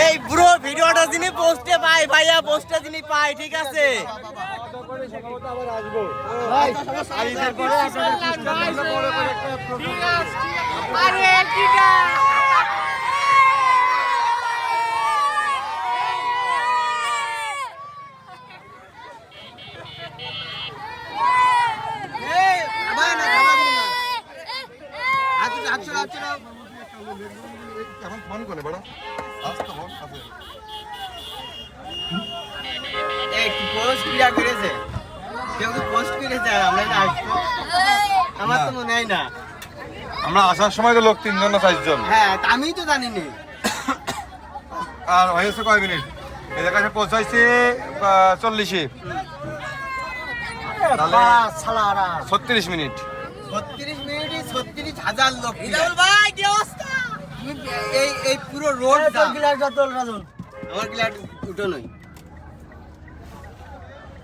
এই পুরো ভিডিওটা যিনি পোস্টে পাই ভাইয়া, পোস্টে যিনি পাই, ঠিক আছে? এখন ফোন করে বড় আসতে ফোন আছে এই পোস্ট ক্লিয়ার করেছে, কেউ তো পোস্ট করেছে, আর আমরা না আসবো, আমার তো মনে হয় না। আমরা আসার সময় তো লোক 3 জন না 4 জন। হ্যাঁ, আমি তো জানি না। আর হয়েছে কয় মিনিট? এই জায়গায় পৌঁছাইছে 40-এ, তাহলে 36 মিনিট। 36 মিনিটে 36,000 লোক। ভাই কি অবস্থা? এই পুরো রোড আমার গ্লাস উঠো নয়।